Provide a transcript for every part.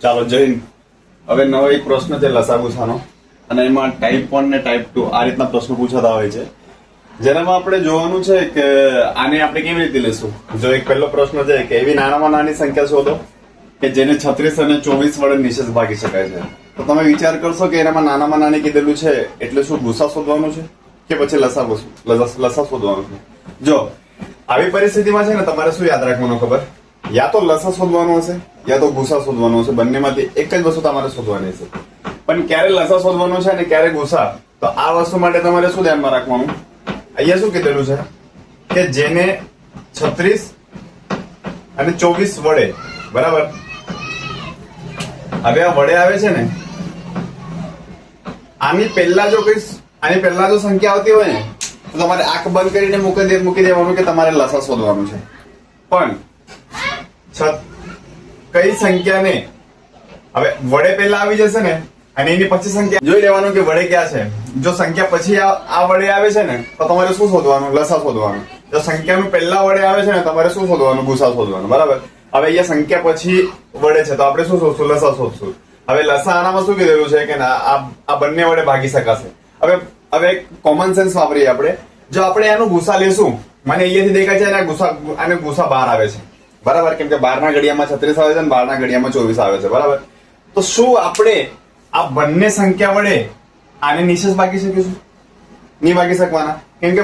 ચાલો જય હિન્દ. હવે નવો એક પ્રશ્ન છે લસા ગુસાનો, અને એમાં ટાઈપ 1 ને ટાઈપ 2 આ રીતના પ્રશ્નો પૂછાતા હોય છે, જેનામાં આપણે જોવાનું છે કે આને આપણે કેવી રીતે લેશું. જો એક પહેલો પ્રશ્ન છે કે એવી નાનામાં નાની સંખ્યા શોધો કે જેને 36 અને 24 વડે નિશેષ ભાગી શકાય છે. તો તમે વિચાર કરશો કે એનામાં નાનામાં નાની કીધેલું છે એટલે શું ગુસા શોધવાનું છે કે પછી લસા શોધવાનું છે. જો આવી પરિસ્થિતિમાં છે ને તમારે શું યાદ રાખવાનું ખબર, યા તો લસા શોધવાનું હશે યા તો ગુસા શોધવાનું હશે. બંનેમાંથી એક જ વસ્તુ તમારે શોધવાની છે. પણ ક્યારે લસા શોધવાનું છે અને ક્યારે ગુસા, તો આ વસ્તુ માટે તમારે શું ધ્યાનમાં રાખવાનું, અહીંયા શું કીધેલું છે કે જેને 36 અને 24 વડે, બરાબર. હવે આ વડે આવે છે ને, આની પહેલા જો સંખ્યા આવતી હોય ને તો તમારે આંખ બંધ કરીને મૂકી દેવાનું કે તમારે લસા શોધવાનું છે. પણ કઈ સંખ્યાને હવે વડે પહેલા આવી જશે ને અને એની પછી સંખ્યા જોઈ લેવાનું કે વડે ક્યાં છે. જો સંખ્યા પછી આ વડે આવે છે ને તો તમારે શું શોધવાનું, લસા શોધવાનું. જો સંખ્યાનું પહેલા વડે આવે છે ને તમારે શું શોધવાનું, ગુસા શોધવાનું, બરાબર. હવે અહીંયા સંખ્યા પછી વડે છે તો આપણે શું શોધશું, લસા શોધશું. હવે લસા આનામાં શું કીધેલું છે કે આ બંને વડે ભાગી શકાશે. હવે કોમન સેન્સ વાપરીએ આપણે. જો આપણે એનું ગુસા લેશું, મને અહીંયાથી દેખાય છે અને ગુસા 12 આવે છે, બરાબર. કેમ કે 12 ના ઘડિયામાં 36 આવે છે અને 12 ના ઘડિયામાં 24 આવે છે, બરાબર. તો શું આપણે આ બંને સંખ્યા વડે આને નિશેષ ભાગી શકીશું? નહીં ભાગી શકવાના. કેમ કે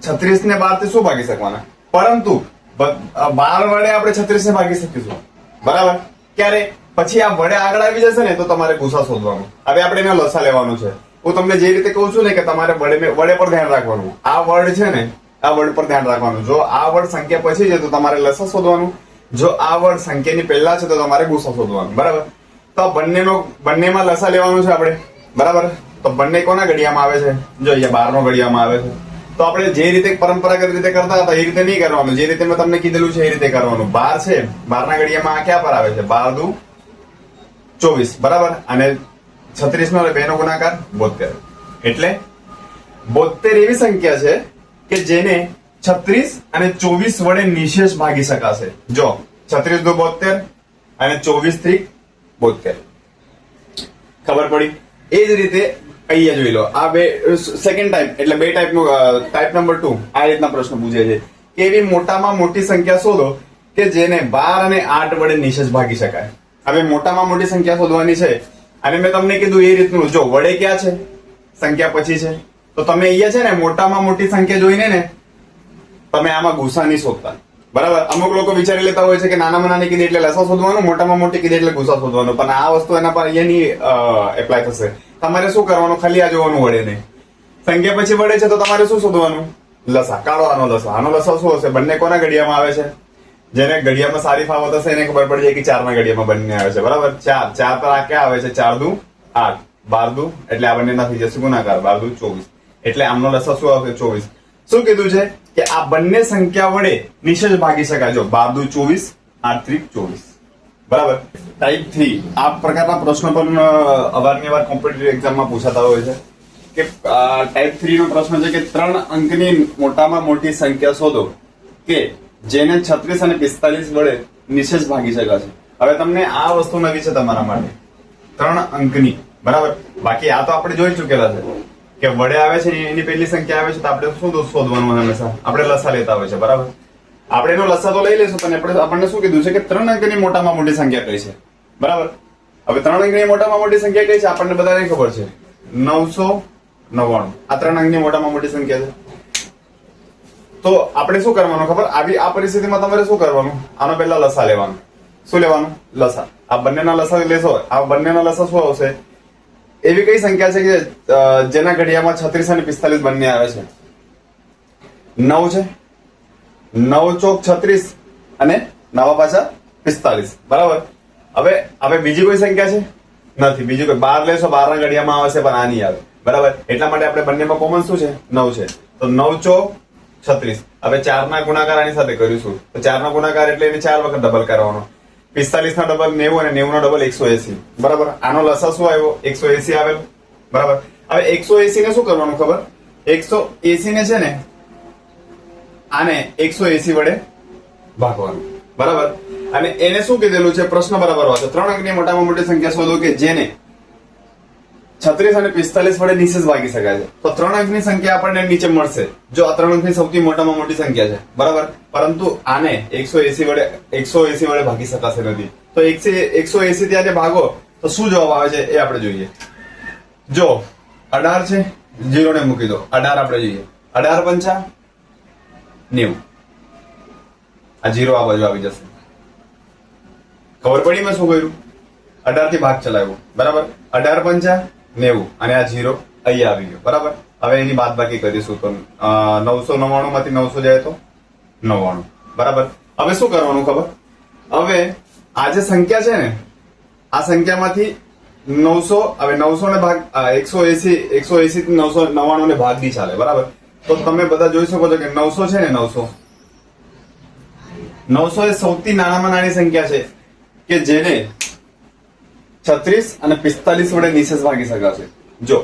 36 ને 12 થી શું ભાગી શકવાના, પરંતુ 12 વડે આપણે 36 ને ભાગી શકીશું, બરાબર. ક્યારે? પછી આ વડે આગળ આવી જશે ને તો તમારે ગુસા શોધવાનું. હવે આપણે એને લસા લેવાનું છે. હું તમને જે રીતે કહું છું ને કે તમારે વડે પર ધ્યાન રાખવાનું. આ વર્ડ છે ને, આ વર્ડ પર ધ્યાન રાખવાનું. જો આ વર્ડ સંખ્યા પછી છે તો તમારે લસા શોધવાનું. જો આ વર્ડ સંખ્યાની પહેલા છે તો તમારે ગુસા શોધવાનું, બરાબર. તો બંનેમાં લસા લેવાનું છે આપણે, બરાબર. તો બંને કોના ઘડિયામાં આવે છે? જો અહીંયા 12 નો ઘડિયામાં આવે છે. તો આપણે જે રીતે પરંપરાગત રીતે કરતા હતા એ રીતે નહીં કરવાનું. જે રીતે મેં તમને કીધેલું છે એ રીતે કરવાનું. 12 છે, 12 ના ઘડિયામાં આ ક્યાં પર આવે છે? 12 દુ 24, બરાબર. અને 36 નો 2 નો ગુણાકાર 72. એટલે 72 એવી સંખ્યા છે કે જેને 36 અને 24 વડે નિશેષ ભાગી શકાશે. જો 36 દુ 72 અને 24 થી 72. ખબર પડી? એ જ રીતે અહીંયા જોઈ લો, આ બે સેકન્ડ ટાઈપ, એટલે બે ટાઈપનું ટાઈપ નંબર 2 આ રીતના પ્રશ્ન પૂછે છે કે એવી મોટામાં મોટી સંખ્યા શોધો કે જેને 12 અને 8 વડે નિશેષ ભાગી શકાય. હવે મોટામાં મોટી સંખ્યા શોધવાની છે અને મેં તમને કીધું એ રીતનું. જો વડે ક્યાં છે? સંખ્યા પછી છે. તો તમે અહીંયા છે ને મોટામાં મોટી સંખ્યા જોઈને ને તમે આમાં ગુસા નહીં શોધતા, બરાબર. અમુક લોકો વિચારી લેતા હોય છે કે નાનામાં નાની કીધી એટલે લસા શોધવાનું, મોટામાં મોટી કીધી એટલે ગુસા શોધવાનું. પણ આ વસ્તુ એના પર અહીંયા નહીં એપ્લાય થશે. તમારે શું કરવાનું, ખાલી આ જોવાનું વડે નહીં. સંખ્યા પછી વડે છે તો તમારે શું શોધવાનું, લસા. કાઢો આનો લસા. આનો લસા શું હશે? બંને કોના ઘડિયામાં આવે છે? જેને ઘડિયામાં સારી ફાવત હશે એને ખબર પડી જાય કે 4 ના ઘડિયામાં બંને આવે છે, બરાબર. 4 પર આ ક્યાં આવે છે? 4 દુ 8, 12 દુ એટલે આ બંનેના થઈ જશે ગુણાકાર, 12 દુ 24. એટલે આમનો લસા શું આવશે? 24. શું કીધું છે કે આ બંને સંખ્યા વડે નિશેષ ભાગી શકાય. જો 12 દુ 24, 8 3 24, બરાબર. ટાઈપ 3 આ પ્રકારના પ્રશ્નો પણ અવારનવાર કોમ્પિટિટિવ એક્ઝામમાં પૂછાતા હોય છે કે ટાઈપ 3 નો પ્રશ્ન છે કે 3 અંકની મોટામાં મોટી સંખ્યા શોધો કે જેને 36 અને 45 વડે નિશેષ ભાગી શકાશે. હવે તમને આ વસ્તુ નવી છે તમારા માટે, 3 અંકની, બરાબર. બાકી આ તો આપણે જોઈ ચુકેલા છે કે વડે આવે છે એની પહેલી સંખ્યા આવે છે તો આપણે શું શોધવાનું? હંમેશા આપણે લસા લેતા હોય છે, બરાબર. આપણે એનો લસા તો લઈ લઈશું પણ આપણને શું કીધું છે કે 3 અંકની મોટામાં મોટી સંખ્યા કઈ છે, બરાબર. હવે 3 અંકની મોટામાં મોટી સંખ્યા કઈ છે આપણને બધાને ખબર છે, 999. આ 3 અંકની મોટામાં મોટી સંખ્યા છે. તો આપણે શું કરવાનું ખબર, આ પરિસ્થિતિમાં તમારે શું કરવાનું, આનો પહેલા લસા લેવાનું. શું લેવાનું? લસા. આ બંનેના લસા લેશો, આ બંનેના લસા શું આવશે? એવી કઈ સંખ્યા છે કે જેના ઘડિયામાં 36 અને 45 બંને આવે છે? 9 છે, 9 ચોક 36 અને 9 પાછા 45, બરાબર. હવે બીજી કોઈ સંખ્યા છે? નથી. બીજી કોઈ 12 લેશો, 12 ના ઘડિયામાં આવશે પણ આ નહીં આવે, બરાબર. એટલા માટે આપણે બંનેમાં કોમન શું છે? 9 છે. તો 9 ચોક 36. હવે 4 ના ગુણાકાર આની સાથે કરીશું તો 4 ના ગુણાકાર એટલે એને 4 વખત ડબલ કરવાનો. 45 ના ડબલ 90 અને 90 ના ડબલ 180, બરાબર. આનો લસા શું આવ્યો? 180 આવેલો, બરાબર. હવે 180 ને શું કરવાનું ખબર? 180 ને છે ને આને 180 વડે ભાગવાનું, બરાબર. અને એને શું કીધેલું છે? પ્રશ્ન બરાબર વાંચો. 3 અંકની મોટામાં મોટી સંખ્યા શોધો કે જેને 36 અને 45 વડે નિશેષ ભાગી શકાય છે. તો 3 અંકની સંખ્યા આપણને નીચે મળશે જો આ 3 અંકની સૌથી મોટામાં મોટી સંખ્યા છે, બરાબર. પરંતુ આને 180 વડે ભાગી શકાશે નથી. તો 180 થી આને ભાગો તો શું જવાબ આવે છે એ આપણે જોઈએ. જો 18 છે, 0 ને મૂકી દો. 18 આપણે જોઈએ. 18 પંચા 90. આ 0 આ બાજુ આવી જશે. ખબર પડી મેં શું કર્યું? 18 થી ભાગ ચલાવ્યો, બરાબર. 18 પંચા 90 અને આ 0 અહીંયા આવી ગયો, બરાબર. હવે એની બાદબાકી કરીશું તો 999 માંથી 900 જાય તો 99, બરાબર. હવે શું કરવાનું ખબર? હવે આ જે સંખ્યા છે ને, આ સંખ્યામાંથી 900 હવે 900 ને ભાગ 180 થી 999 ને ભાગ દી ચાલે, બરાબર. તો તમે બધા જોઈ શકો છો કે 900 છે ને, 900 એ સૌથી નાનામાં નાની સંખ્યા છે કે જેને 36 અને 45 વડે નિશેષ ભાગી શકાશે. જો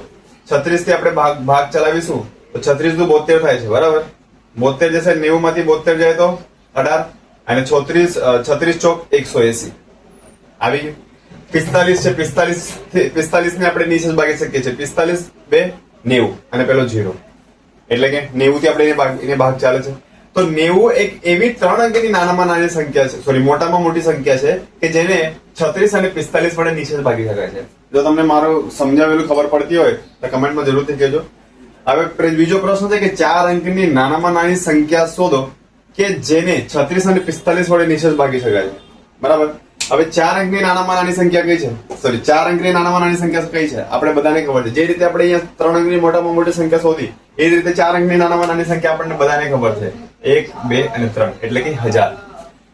36 થી આપણે ભાગ ચલાવીશું તો 36 નું 72 થાય છે, બરાબર. 72 જશે, 90 માંથી 72 જાય તો 18 અને 36 ચોક 180 આવી ગયું. 45 છે, 45 ને આપણે નિશેષ ભાગી શકીએ છીએ. 45 2 90 અને પેલો 0 એટલે કે 90 થી આપણે એને ભાગ ચાલે છે. તો 90 એક એવી 3 અંકની નાનામાં નાની સંખ્યા છે, સોરી મોટામાં મોટી સંખ્યા છે કે જેને 36 અને 45 વડે નિશેષ ભાગી શકાય છે. જો તમને મારું સમજાવેલું ખબર પડતી હોય તો કમેન્ટમાં જરૂરથી કહેજો. હવે બીજો પ્રશ્ન છે કે 4 અંકની નાનામાં નાની સંખ્યા શોધો કે જેને 36 અને 45 વડે નિશેષ ભાગી શકાય છે, બરાબર. હવે 4 અંકની નાનામાં નાની સંખ્યા કઈ છે? સોરી 4 અંકની નાનામાં નાની સંખ્યા કઈ છે? આપણે બધાને ખબર છે. જે રીતે આપણે અહીંયા 3 અંકની મોટામાં મોટી સંખ્યા શોધી એ જ રીતે 4 અંકની નાનામાં નાની સંખ્યા આપણને બધાને ખબર છે. 1 2 અને 3 એટલે કે 1000.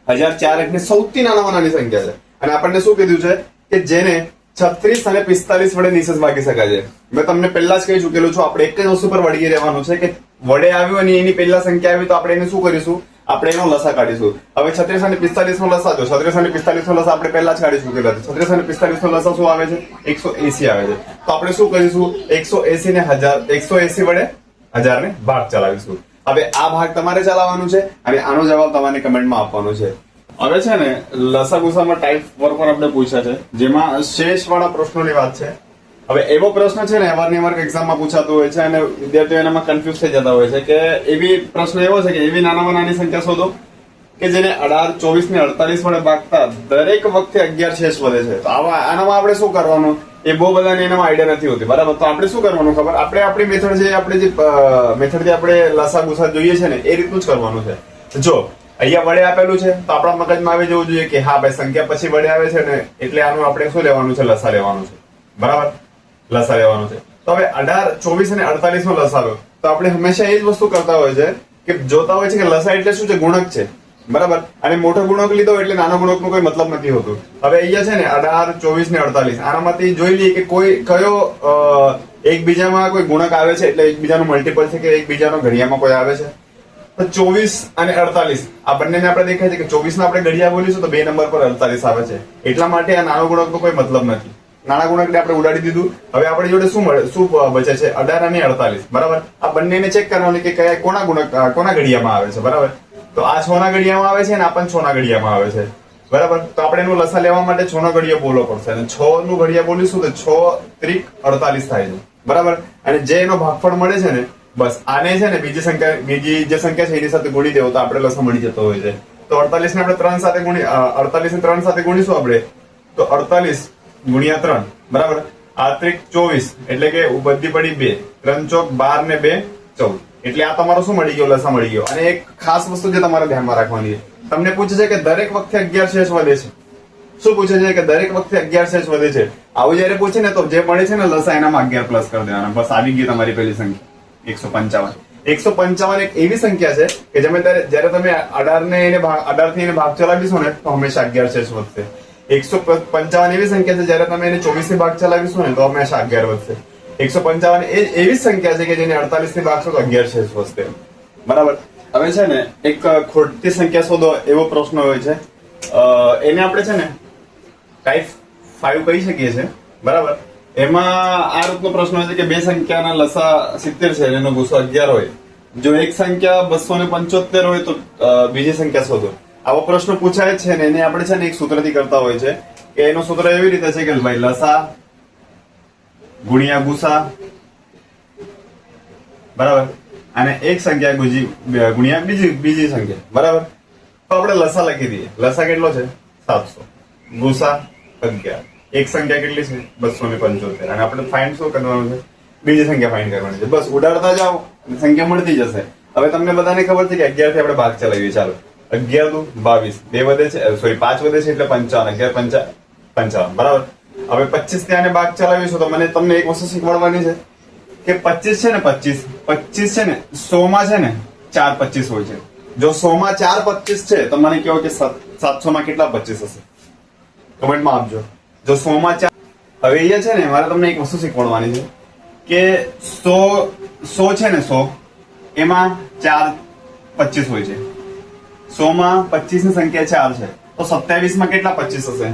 4 અંકની સૌથી નાનામાં નાની સંખ્યા છે અને આપણને શું કીધું છે કે જેને 36 અને 45 વડે નિશેષ ભાગી શકાય છે. મેં તમને પહેલા જ કહી ચૂકેલું છું, આપણે એક જ વસ્તુ પર વળગી રહેવાનું છે કે વડે આવ્યું અને એની પહેલા સંખ્યા આવી તો આપણે એને શું કરીશું? આપણે એનો લસા કાઢીશું. હવે 36 અને 45 નો લસા જો 36 અને 45 નો લસા આપણે પહેલા જ કાઢી ચૂકેલા છે. 36 અને 45 નો લસા શું આવે છે? 180 આવે છે. તો આપણે શું કરીશું? 180 ને 180 વડે 1000 ને ભાગ ચલાવીશું. હવે આ ભાગ તમારે ચલાવવાનું છે અને આનો જવાબ તમારે કમેન્ટમાં આપવાનો છે. હવે છે ને લસાગુસામાં ટાઈપ 4 પર આપણે પૂછ્યા છે, જેમાં શેષ વાળા પ્રશ્નોની વાત છે. હવે એવો પ્રશ્ન છે ને અવારનવાર એક્ઝામમાં પૂછાતો હોય છે અને વિદ્યાર્થીઓ એનામાં કન્ફ્યુઝ થઈ જતા હોય છે કે એવી પ્રશ્ન એવો છે કે એવી નાનામાં નાની સંખ્યા શોધો કે જેને 18, 24 ને 48 વડે ભાગતા દરેક વખતે 11 શેષ વધે છે. તો આનામાં આપણે શું કરવાનું? એ બહુ બધાને એનામાં આઈડિયા નથી હોતી, બરાબર. તો આપણે શું કરવાનું ખબર? આપણે આપણી મેથડ છે, આપણે જે મેથડથી આપણે લસાગુસા જોઈએ છે ને એ રીતનું જ કરવાનું છે. જો અહીંયા વડે આપેલું છે તો આપણા મગજમાં આવી જવું જોઈએ કે હા ભાઈ સંખ્યા પછી વડે આવે છે ને એટલે આનું આપણે શું લેવાનું છે? લસા લેવાનું છે, બરાબર. લસા લેવાનું છે. તો હવે 18, 24 અને 48 નો લસા લો તો આપણે હંમેશા એ જ વસ્તુ કરતા હોય છે કે જોતા હોય છે કે લસા એટલે શું છે? ગુણક છે, બરાબર. અને મોટો ગુણક લીધો એટલે નાનો ગુણક નો કોઈ મતલબ નથી હોતું. હવે અહીંયા છે ને 18, 24 ને 48 આનામાંથી જોઈ લઈએ કે કયો એકબીજામાં કોઈ ગુણક આવે છે એટલે એકબીજાનું મલ્ટીપલ છે કે એકબીજાનો ઘડિયામાં કોઈ આવે છે. તો 24 અને 48 આ બંનેને આપણે દેખાય છે કે 24 ને આપણે ઘડિયા બોલીશું તો 2 નંબર પર 48 આવે છે. એટલા માટે આ નાનો ગુણકનો કોઈ મતલબ નથી. નાના ગુણકને આપણે ઉડાડી દીધું. હવે આપણી જોડે શું બચે છે? 18 અને 48, બરાબર. આ બંનેને ચેક કરવાનું કે કયા કોના ઘડિયામાં આવે છે, બરાબર. તો આ 6 ના ઘડિયામાં આવે છે અને આ પણ 6 ના ઘડિયામાં આવે છે, બરાબર. તો આપણે એનું લસા લેવા માટે 6 નો ઘડિયો બોલવો પડશે અને 6 નું ઘડિયા બોલીશું તો 6 ત્રિક 48 થાય છે, બરાબર. અને જે એનો ભાગફળ મળે છે ને બસ આને છે ને બીજી જે સંખ્યા છે એની સાથે ગુણી દેવો તો આપણે લસા મળી જતો હોય છે. તો 48 ને આપણે 3 સાથે 48 ને 3 સાથે ગુણીશું આપણે તો 48 ગુણ્યા 3, બરાબર. આ ત્રિક 24 એટલે કે બધી પડી 2, 3 ચોક 12 ને 2 14 એટલે આ તમારો શું મળી ગયો? લસા મળી ગયો. અને એક ખાસ વસ્તુ જે તમારે ધ્યાનમાં રાખવાની છે, તમને પૂછે છે કે દરેક વખતે 11 શેષ વધે છે. શું પૂછે છે કે દરેક વખતે 11 શેષ વધે છે? આવું જયારે પૂછે ને તો જે મળે છે ને લસા એનામાં 11 પ્લસ કરી દેવાના. બસ આવી ગઈ તમારી પહેલી સંખ્યા 155. 155 એક એવી સંખ્યા છે કે જયારે તમે 18 થી એને ભાગ ચલાવીશું ને તો હંમેશા 11 શેષ વધશે. 155 એવી સંખ્યા છે જયારે તમે એને 24 થી ભાગ ચલાવીશું ને તો હંમેશા 11 વધશે. 155 એ એવી સંખ્યા છે કે જેને 48 થી ભાગશો તો 11 શેષ વધશે, બરાબર. હવે છે ને એક ખોટી સંખ્યા શોધો એવો પ્રશ્ન હોય છે, એને આપણે છે ને ટાઈપ 5 કહી શકીએ છીએ, બરાબર. એમાં આ રીતનો પ્રશ્ન હોય છે કે બે સંખ્યાના લસા 70 છે એનો ગુસો 11 હોય. જો એક સંખ્યા 275 હોય તો બીજી સંખ્યા શોધો. આવો પ્રશ્ન પૂછાય જ છે ને એને આપણે છે ને એક સૂત્રથી કરતા હોય છે કે એનું સૂત્ર એવી રીતે છે કે ભાઈ લસા ગુણ્યા ગુસા બરાબર અને એક સંખ્યા ગુણ્યા બીજી સંખ્યા બરાબર. તો આપણે લસા લખી દઈએ. લસા કેટલો છે 700, ગુસા 11, એક સંખ્યા કેટલી છે 275 અને આપણે ફાઇન્ડ શું કરવાનું છે બીજી સંખ્યા ફાઇન્ડ કરવાની છે. બસ ઉડાડતા જાઓ સંખ્યા મળતી જશે. હવે તમને બધાને ખબર છે કે 11 થી આપણે ભાગ ચલાવીએ. ચાલો 11 દુ 22, 2 વધે છે સોરી 5 વધે છે એટલે 55, 11 55 બરાબર. હવે 25 થી આને ભાગ ચલાવીશું તો મને તમને એક વસ્તુ શીખવાડવાની છે કે 25 છે ને 25 છે ને 100 માં છે ને 4 25 હોય છે. જો 100 માં 4 25 છે તો મને કહો કે 700 માં કેટલા 25 હશે કમેન્ટમાં આપજો. જો 100 માં 4 હવે અહીંયા છે ને મારે તમને એક વસ્તુ શીખવાડવાની છે કે 100 છે ને 100 એમાં 4 25 હોય છે. 100 માં 25 ની સંખ્યા 4 છે તો 27 માં કેટલા 25 હશે.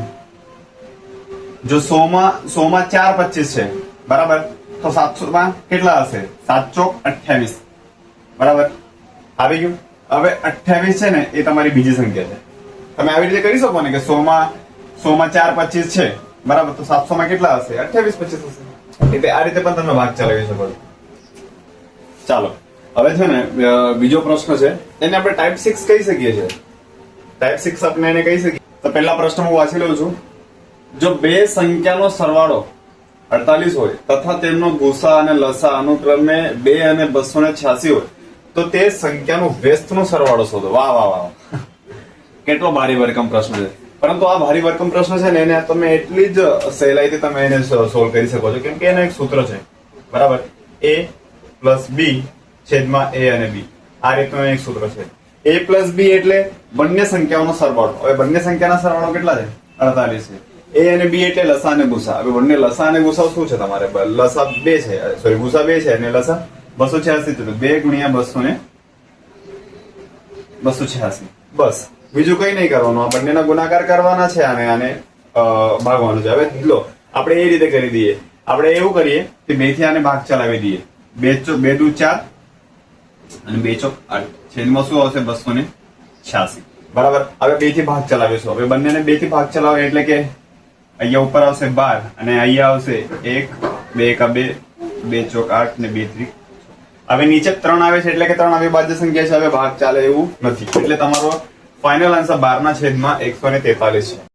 જો 100 માં 4 25 છે બરાબર તો 700 માં કેટલા હશે 7 ચોક 28 બરાબર. આવી ગયું. હવે 28 છે ને એ તમારી બીજી સંખ્યા છે. તમે આવી રીતે કરી શકો ને કે 100 માં 4 25 છે બરાબર તો 700 માં કેટલા હશે 28 25 હશે. એટલે આ રીતે પણ તમે ભાગ ચલાવી શકો છો. ચાલો હવે છે ને બીજો પ્રશ્ન છે એને આપણે ટાઈપ 6 કહી શકીએ છીએ. ટાઈપ 6 આપણે એને કહી શકીએ. તો પહેલા પ્રશ્ન હું વાંચી લઉં છું. જો બે સંખ્યાનો સરવાળો 48 હોય તથા તેમનો ગુસા અને લસા અનુક્રમે 2 અને 286 હોય તો તે સંખ્યાનો વ્યસ્તનો સરવાળો શોધો. વાહ વાહ વાહ, કેટલો ભારી ભરકમ પ્રશ્ન છે. પરંતુ આ ભારી ભરકમ પ્રશ્ન છે ને એને તમે એટલી જ સહેલાઈથી તમે એને સોલ્વ કરી શકો છો કેમ કે એનું એક સૂત્ર છે બરાબર. a પ્લસ b છેદમાં a અને b આ રીતનું એક સૂત્ર છે. a પ્લસ b એટલે બંને સંખ્યાઓનો સરવાળો. હવે બંને સંખ્યાના સરવાળો કેટલા છે 48 છે. a અને b એટલે લસા અને ગુસા. હવે બંને લસા અને ગુસા શું છે તમારે લસા 2 છે સોરી ગુસા 2 છે અને લસા 286 છે. 2 ગુણ્યા 286 બસ બીજું કઈ નહીં કરવાનું. આ બંનેના ગુણાકાર કરવાના છે અને આને ભાગવાનું છે. હવે લો આપણે એ રીતે કરી દઈએ. આપણે એવું કરીએ કે 2 થી આને ભાગ ચલાવી દઈએ. 2 દુ 4 અને 2 ચોક 8 છેદમાં શું આવશે 286 બરાબર. હવે 2 થી ભાગ ચલાવીશું. હવે બંનેને 2 થી ભાગ ચલાવે એટલે કે અહીંયા ઉપર આવશે 12 અને અહીંયા આવશે 1 2 કા 2 2 ચોક 8 ને 2 3. હવે નીચે 3 આવે છે એટલે કે 3 અવિભાજ્ય સંખ્યા છે. હવે ભાગ ચાલે એવું નથી એટલે તમારો ફાઇનલ આન્સર 12 ના છેદમાં 143 છે.